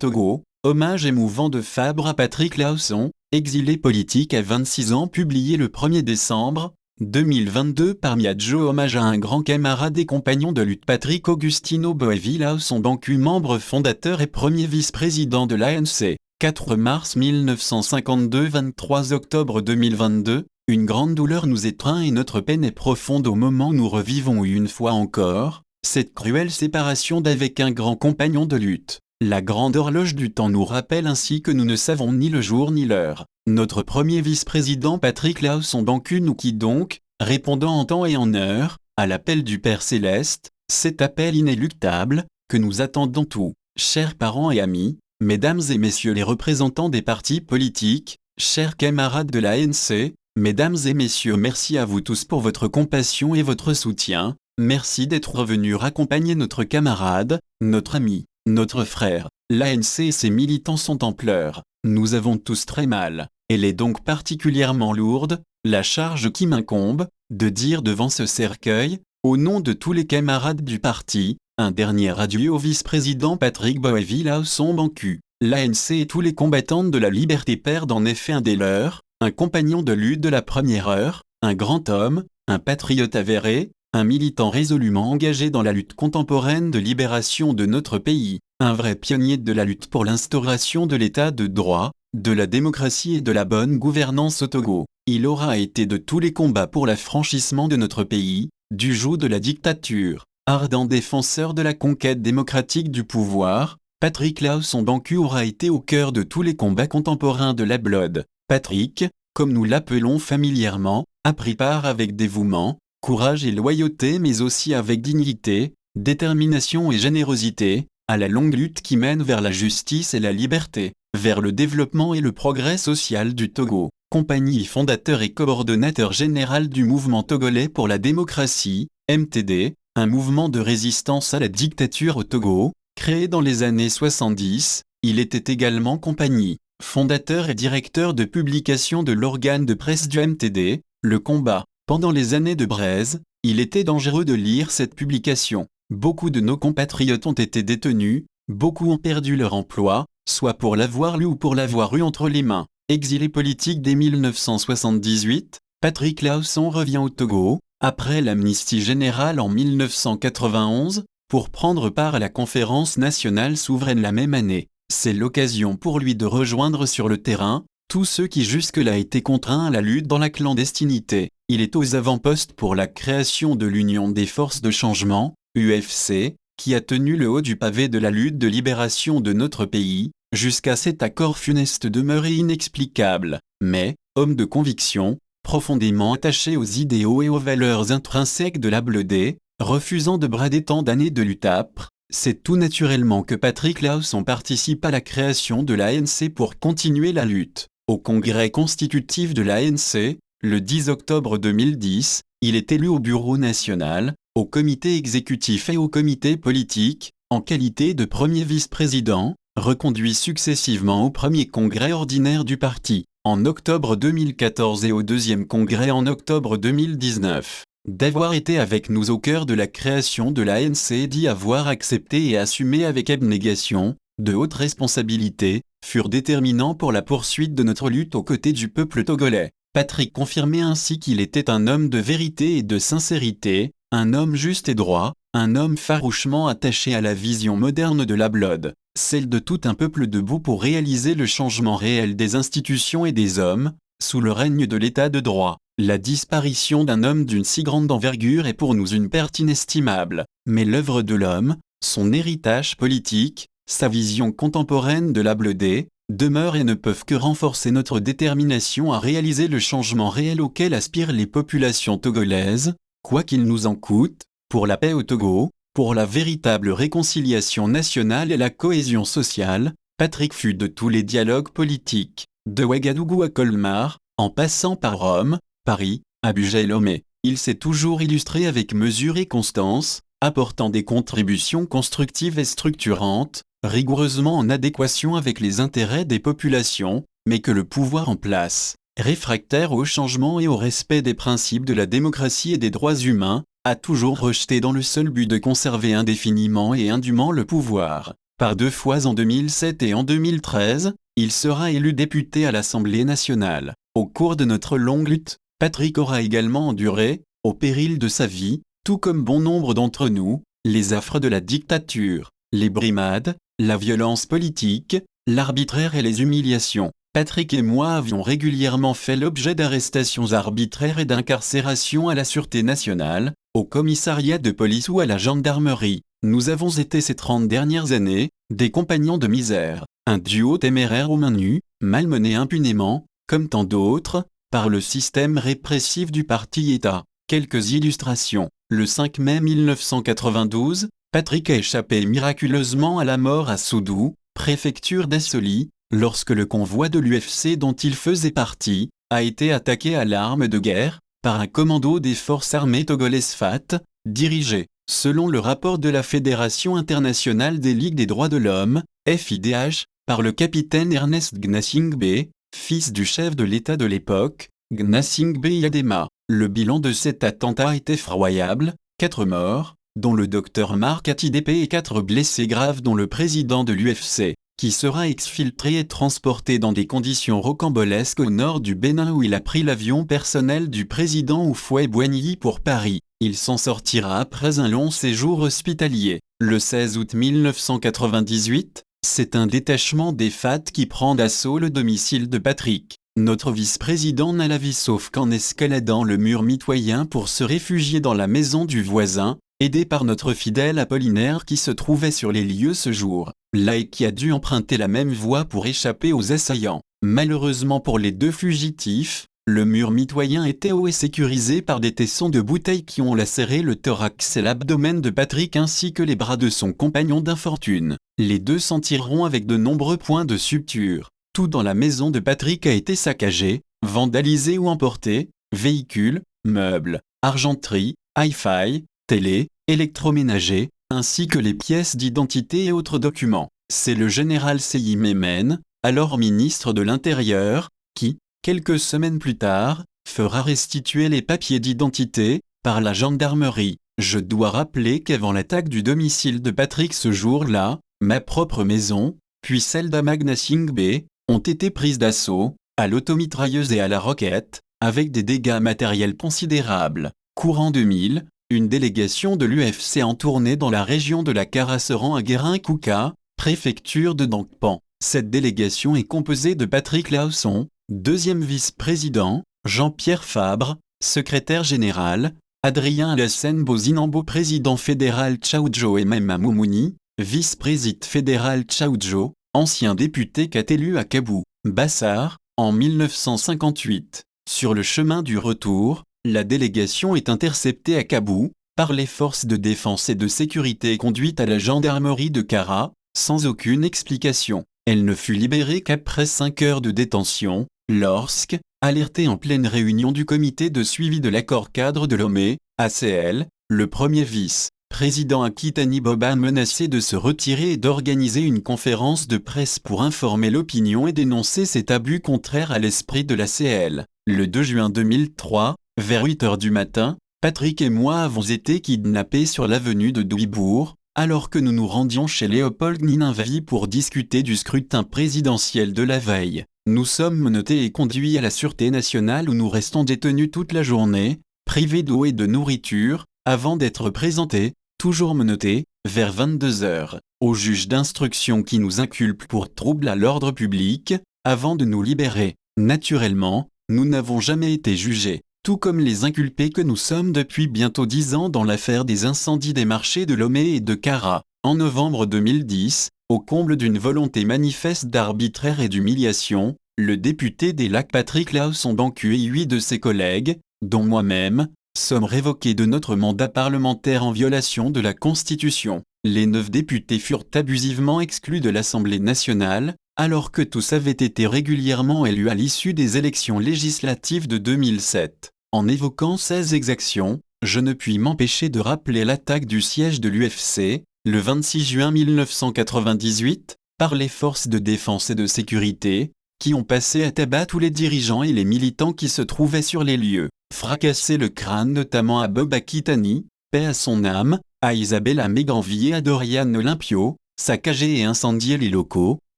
Togo, hommage émouvant de Fabre à Patrick Laosson, exilé politique à 26 ans, publié le 1er décembre 2022 par Miadjo. Hommage à un grand camarade et compagnon de lutte, Patrick Augustino Boévi Laosson Bancu, membre fondateur et premier vice-président de l'ANC. 4 mars 1952 – 23 octobre 2022, une grande douleur nous étreint et notre peine est profonde au moment où nous revivons une fois encore cette cruelle séparation d'avec un grand compagnon de lutte. La grande horloge du temps nous rappelle ainsi que nous ne savons ni le jour ni l'heure. Notre premier vice-président Patrick Laosson Bancu nous quitte donc, répondant en temps et en heure à l'appel du Père Céleste, cet appel inéluctable que nous attendons tous. Chers parents et amis, mesdames et messieurs les représentants des partis politiques, chers camarades de l'ANC, mesdames et messieurs, merci à vous tous pour votre compassion et votre soutien. Merci d'être revenus raccompagner notre camarade, notre ami, notre frère. L'ANC et ses militants sont en pleurs. Nous avons tous très mal. Elle est donc particulièrement lourde, la charge qui m'incombe, de dire devant ce cercueil, au nom de tous les camarades du parti, un dernier adieu au vice-président Patrick Boévi Laosson Bancu. L'ANC et tous les combattants de la liberté perdent en effet un des leurs, un compagnon de lutte de la première heure, un grand homme, un patriote avéré, un militant résolument engagé dans la lutte contemporaine de libération de notre pays, un vrai pionnier de la lutte pour l'instauration de l'état de droit, de la démocratie et de la bonne gouvernance au Togo. Il aura été de tous les combats pour l'affranchissement de notre pays, du joug de la dictature. Ardent défenseur de la conquête démocratique du pouvoir, Patrick Laosson Bancu aura été au cœur de tous les combats contemporains de la Blood. Patrick, comme nous l'appelons familièrement, a pris part avec dévouement, courage et loyauté, mais aussi avec dignité, détermination et générosité, à la longue lutte qui mène vers la justice et la liberté, vers le développement et le progrès social du Togo. Compagnie fondateur et coordonnateur général du mouvement togolais pour la démocratie, MTD, un mouvement de résistance à la dictature au Togo, créé dans les années 70, il était également compagnie fondateur et directeur de publication de l'organe de presse du MTD, Le Combat. Pendant les années de braise, il était dangereux de lire cette publication. Beaucoup de nos compatriotes ont été détenus, beaucoup ont perdu leur emploi, soit pour l'avoir lu ou pour l'avoir eu entre les mains. Exilé politique dès 1978, Patrick Laosson revient au Togo, après l'amnistie générale en 1991, pour prendre part à la conférence nationale souveraine la même année. C'est l'occasion pour lui de rejoindre sur le terrain tous ceux qui jusque-là étaient contraints à la lutte dans la clandestinité. Il est aux avant-postes pour la création de l'Union des forces de changement, UFC, qui a tenu le haut du pavé de la lutte de libération de notre pays, jusqu'à cet accord funeste demeuré inexplicable. Mais, homme de conviction, profondément attaché aux idéaux et aux valeurs intrinsèques de la Blodé, refusant de brader tant d'années de lutte âpre, c'est tout naturellement que Patrick Laosson participe à la création de l'ANC pour continuer la lutte. Au congrès constitutif de l'ANC, le 10 octobre 2010, il est élu au bureau national, au comité exécutif et au comité politique, en qualité de premier vice-président, reconduit successivement au premier congrès ordinaire du parti, en octobre 2014 et au deuxième congrès en octobre 2019. D'avoir été avec nous au cœur de la création de l'ANC et d'y avoir accepté et assumé avec abnégation, de hautes responsabilités, furent déterminants pour la poursuite de notre lutte aux côtés du peuple togolais. Patrick confirmait ainsi qu'il était un homme de vérité et de sincérité, un homme juste et droit, un homme farouchement attaché à la vision moderne de la Blood, celle de tout un peuple debout pour réaliser le changement réel des institutions et des hommes, sous le règne de l'état de droit. La disparition d'un homme d'une si grande envergure est pour nous une perte inestimable, mais l'œuvre de l'homme, son héritage politique, sa vision contemporaine de la Blodé, demeurent et ne peuvent que renforcer notre détermination à réaliser le changement réel auquel aspirent les populations togolaises, quoi qu'il nous en coûte, pour la paix au Togo, pour la véritable réconciliation nationale et la cohésion sociale. Patrick fut de tous les dialogues politiques, de Ouagadougou à Colmar, en passant par Rome, Paris, Abuja et Lomé. Il s'est toujours illustré avec mesure et constance, apportant des contributions constructives et structurantes, rigoureusement en adéquation avec les intérêts des populations, mais que le pouvoir en place, réfractaire au changement et au respect des principes de la démocratie et des droits humains, a toujours rejeté dans le seul but de conserver indéfiniment et indûment le pouvoir. Par 2 fois en 2007 et en 2013, il sera élu député à l'Assemblée nationale. Au cours de notre longue lutte, Patrick aura également enduré, au péril de sa vie, tout comme bon nombre d'entre nous, les affres de la dictature, les brimades, la violence politique, l'arbitraire et les humiliations. Patrick et moi avions régulièrement fait l'objet d'arrestations arbitraires et d'incarcérations à la Sûreté nationale, au commissariat de police ou à la gendarmerie. Nous avons été ces 30 dernières années, des compagnons de misère, un duo téméraire aux mains nues, malmené impunément, comme tant d'autres, par le système répressif du parti-État. Quelques illustrations. Le 5 mai 1992, Patrick a échappé miraculeusement à la mort à Soudou, préfecture d'Assouli, lorsque le convoi de l'UFC dont il faisait partie, a été attaqué à l'arme de guerre, par un commando des forces armées togolaises FAT, dirigé, selon le rapport de la Fédération internationale des ligues des droits de l'homme, FIDH, par le capitaine Ernest Gnassingbé, fils du chef de l'État de l'époque, Gnassingbé Yadema. Le bilan de cet attentat est effroyable, 4 morts, dont le docteur Marc Atidépé et 4 blessés graves dont le président de l'UFC, qui sera exfiltré et transporté dans des conditions rocambolesques au nord du Bénin où il a pris l'avion personnel du président Houphouët-Boigny pour Paris. Il s'en sortira après un long séjour hospitalier. Le 16 août 1998, c'est un détachement des FAT qui prend d'assaut le domicile de Patrick. Notre vice-président n'a la vie sauf qu'en escaladant le mur mitoyen pour se réfugier dans la maison du voisin, aidé par notre fidèle Apollinaire qui se trouvait sur les lieux ce jour, là et qui a dû emprunter la même voie pour échapper aux assaillants. Malheureusement pour les 2 fugitifs, le mur mitoyen était haut et sécurisé par des tessons de bouteilles qui ont lacéré le thorax et l'abdomen de Patrick ainsi que les bras de son compagnon d'infortune. Les 2 s'en tireront avec de nombreux points de suture. Tout dans la maison de Patrick a été saccagé, vandalisé ou emporté, véhicules, meubles, argenterie, hi-fi, télé, électroménager, ainsi que les pièces d'identité et autres documents. C'est le général Seyi Memen, alors ministre de l'Intérieur, qui, quelques semaines plus tard, fera restituer les papiers d'identité par la gendarmerie. Je dois rappeler qu'avant l'attaque du domicile de Patrick ce jour-là, ma propre maison, puis celle d'Amagna Singbe, ont été prises d'assaut, à l'automitrailleuse et à la roquette, avec des dégâts matériels considérables. Courant 2000, une délégation de l'UFC en tournée dans la région de la Kara se rend à Guérin-Kouka, préfecture de Dangpan. Cette délégation est composée de Patrick Laosson, deuxième vice-président, Jean-Pierre Fabre, secrétaire général, Adrien Alassane Bozinambo président fédéral Tchaoudjo et Mema Moumouni, vice-président fédéral Tchaoudjo, ancien député Katelu à Kabou, Bassar, en 1958. Sur le chemin du retour, la délégation est interceptée à Kabou, par les forces de défense et de sécurité et conduite à la gendarmerie de Kara, sans aucune explication. Elle ne fut libérée qu'après 5 heures de détention, lorsque, alerté en pleine réunion du comité de suivi de l'accord-cadre de Lomé, ACL, le premier vice-président Akitani Boba a menacé de se retirer et d'organiser une conférence de presse pour informer l'opinion et dénoncer cet abus contraire à l'esprit de l'ACL. Le 2 juin 2003, vers 8 heures du matin, Patrick et moi avons été kidnappés sur l'avenue de Douibourg, alors que nous nous rendions chez Léopold Gninvavi pour discuter du scrutin présidentiel de la veille. Nous sommes menottés et conduits à la Sûreté nationale où nous restons détenus toute la journée, privés d'eau et de nourriture, avant d'être présentés, toujours menottés, vers 22 heures, au juge d'instruction qui nous inculpe pour trouble à l'ordre public, avant de nous libérer. Naturellement, nous n'avons jamais été jugés, tout comme les inculpés que nous sommes depuis bientôt 10 ans dans l'affaire des incendies des marchés de Lomé et de Kara. En novembre 2010, au comble d'une volonté manifeste d'arbitraire et d'humiliation, le député des Lacs Patrick Laosson Bancu et 8 de ses collègues, dont moi-même, sommes révoqués de notre mandat parlementaire en violation de la Constitution. Les 9 députés furent abusivement exclus de l'Assemblée nationale, alors que tous avaient été régulièrement élus à l'issue des élections législatives de 2007. En évoquant ces exactions, je ne puis m'empêcher de rappeler l'attaque du siège de l'UFC, le 26 juin 1998, par les forces de défense et de sécurité, qui ont passé à tabac tous les dirigeants et les militants qui se trouvaient sur les lieux, fracassé le crâne notamment à Bob Akitani, paix à son âme, à Isabella Méganvie et à Dorian Olympio, saccager et incendier les locaux,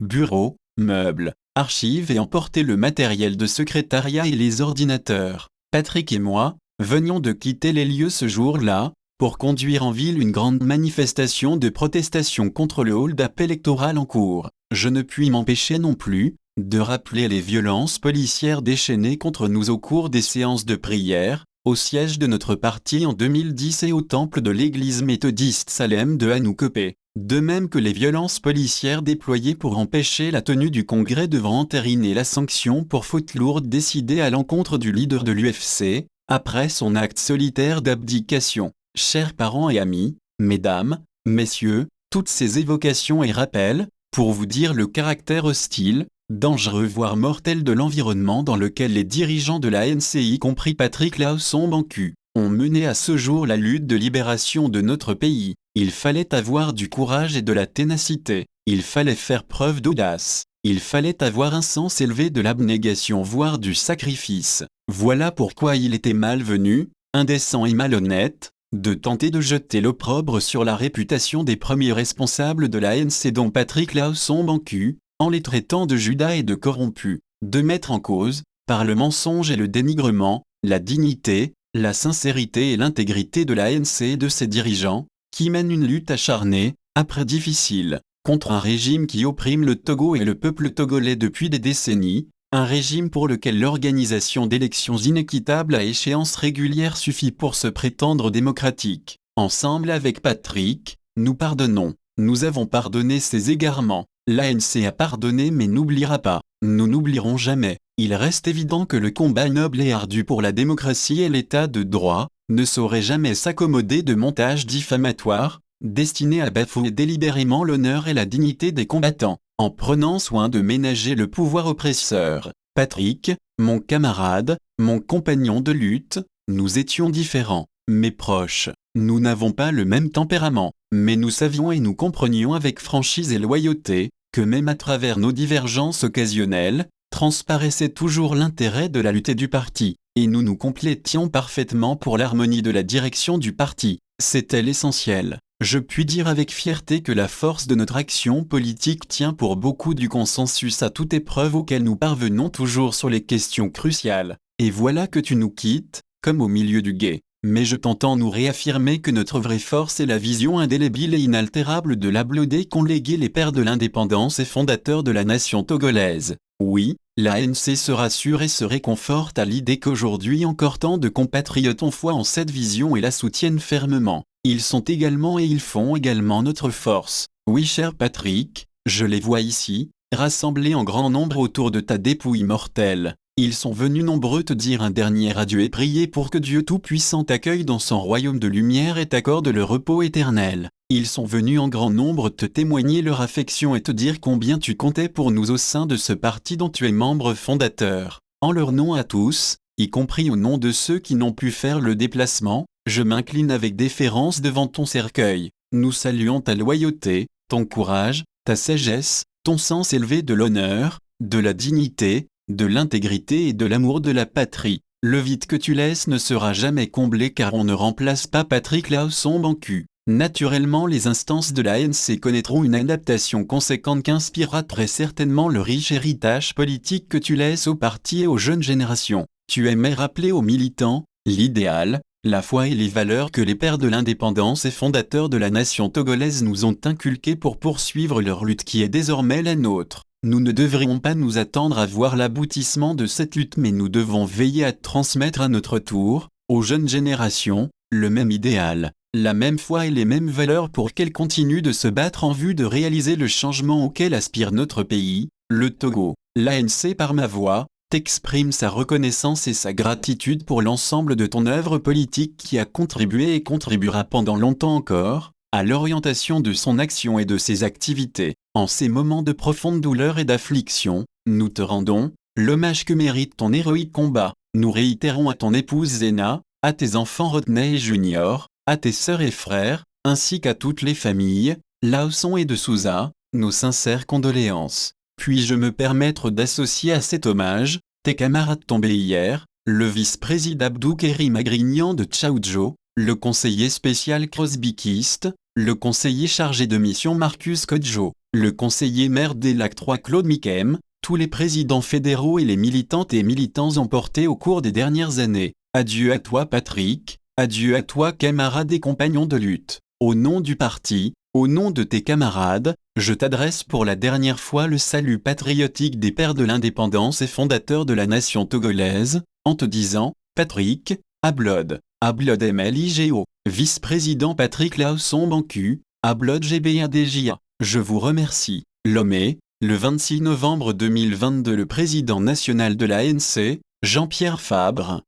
bureaux, meubles, archives et emporter le matériel de secrétariat et les ordinateurs. Patrick et moi venions de quitter les lieux ce jour-là, pour conduire en ville une grande manifestation de protestation contre le hold-up électoral en cours. Je ne puis m'empêcher non plus de rappeler les violences policières déchaînées contre nous au cours des séances de prière, au siège de notre parti en 2010 et au temple de l'église méthodiste Salem de Anoukopé. De même que les violences policières déployées pour empêcher la tenue du congrès devant entériner la sanction pour faute lourde décidée à l'encontre du leader de l'UFC, après son acte solitaire d'abdication. Chers parents et amis, mesdames, messieurs, toutes ces évocations et rappels, pour vous dire le caractère hostile, dangereux voire mortel de l'environnement dans lequel les dirigeants de l'ANC y compris Patrick Laosson-Bancu, ont mené à ce jour la lutte de libération de notre pays. Il fallait avoir du courage et de la ténacité, il fallait faire preuve d'audace, il fallait avoir un sens élevé de l'abnégation voire du sacrifice. Voilà pourquoi il était malvenu, indécent et malhonnête, de tenter de jeter l'opprobre sur la réputation des premiers responsables de l'ANC dont Patrick Laosson-Bancu, en les traitant de Judas et de corrompus, de mettre en cause, par le mensonge et le dénigrement, la dignité, la sincérité et l'intégrité de l'ANC et de ses dirigeants, qui mènent une lutte acharnée, après difficile, contre un régime qui opprime le Togo et le peuple togolais depuis des décennies, un régime pour lequel l'organisation d'élections inéquitables à échéance régulière suffit pour se prétendre démocratique. Ensemble avec Patrick, nous pardonnons. Nous avons pardonné ces égarements. L'ANC a pardonné mais n'oubliera pas. Nous n'oublierons jamais. Il reste évident que le combat noble et ardu pour la démocratie et l'état de droit ne saurait jamais s'accommoder de montages diffamatoires, destinés à bafouer délibérément l'honneur et la dignité des combattants. En prenant soin de ménager le pouvoir oppresseur, Patrick, mon camarade, mon compagnon de lutte, nous étions différents, mais proches. Nous n'avons pas le même tempérament, mais nous savions et nous comprenions avec franchise et loyauté, que même à travers nos divergences occasionnelles, transparaissait toujours l'intérêt de la lutte et du parti, et nous nous complétions parfaitement pour l'harmonie de la direction du parti. C'était l'essentiel. Je puis dire avec fierté que la force de notre action politique tient pour beaucoup du consensus à toute épreuve auquel nous parvenons toujours sur les questions cruciales. Et voilà que tu nous quittes, comme au milieu du gué. Mais je t'entends nous réaffirmer que notre vraie force est la vision indélébile et inaltérable de l'Ablodé qu'ont légué les pères de l'indépendance et fondateurs de la nation togolaise. Oui, l'ANC se rassure et se réconforte à l'idée qu'aujourd'hui encore tant de compatriotes ont foi en cette vision et la soutiennent fermement. Ils sont également et ils font également notre force. Oui, cher Patrick, je les vois ici, rassemblés en grand nombre autour de ta dépouille mortelle. Ils sont venus nombreux te dire un dernier adieu et prier pour que Dieu Tout-Puissant t'accueille dans son royaume de lumière et t'accorde le repos éternel. Ils sont venus en grand nombre te témoigner leur affection et te dire combien tu comptais pour nous au sein de ce parti dont tu es membre fondateur. En leur nom à tous, y compris au nom de ceux qui n'ont pu faire le déplacement, je m'incline avec déférence devant ton cercueil. Nous saluons ta loyauté, ton courage, ta sagesse, ton sens élevé de l'honneur, de la dignité, de l'intégrité et de l'amour de la patrie. Le vide que tu laisses ne sera jamais comblé car on ne remplace pas Patrick Laosson-Bancu. Naturellement, les instances de l'ANC connaîtront une adaptation conséquente qu'inspirera très certainement le riche héritage politique que tu laisses au parti et aux jeunes générations. Tu aimais rappeler aux militants l'idéal, la foi et les valeurs que les pères de l'indépendance et fondateurs de la nation togolaise nous ont inculquées pour poursuivre leur lutte qui est désormais la nôtre. Nous ne devrions pas nous attendre à voir l'aboutissement de cette lutte mais nous devons veiller à transmettre à notre tour, aux jeunes générations, le même idéal, la même foi et les mêmes valeurs pour qu'elles continuent de se battre en vue de réaliser le changement auquel aspire notre pays, le Togo. L'ANC par ma voix, t'exprime sa reconnaissance et sa gratitude pour l'ensemble de ton œuvre politique qui a contribué et contribuera pendant longtemps encore, à l'orientation de son action et de ses activités. En ces moments de profonde douleur et d'affliction, nous te rendons l'hommage que mérite ton héroïque combat. Nous réitérons à ton épouse Zéna, à tes enfants Rodney et Junior, à tes sœurs et frères, ainsi qu'à toutes les familles, Laosson et de Souza, nos sincères condoléances. Puis-je me permettre d'associer à cet hommage, tes camarades tombés hier, le vice-président Abdou Kerim Agrignan de Tchaoudjo, le conseiller spécial Crosby Kist, le conseiller chargé de mission Marcus Kodjo, le conseiller maire des Lacs 3 Claude Miquem, tous les présidents fédéraux et les militantes et militants emportés au cours des dernières années. Adieu à toi Patrick, adieu à toi camarades et compagnons de lutte. Au nom du parti, au nom de tes camarades, je t'adresse pour la dernière fois le salut patriotique des pères de l'indépendance et fondateurs de la nation togolaise, en te disant, Patrick, Ablod MLIGO, vice-président Patrick Laosson Bancu, Ablod GBADJA. Je vous remercie. Lomé, le 26 novembre 2022, le président national de l'ANC, Jean-Pierre Fabre.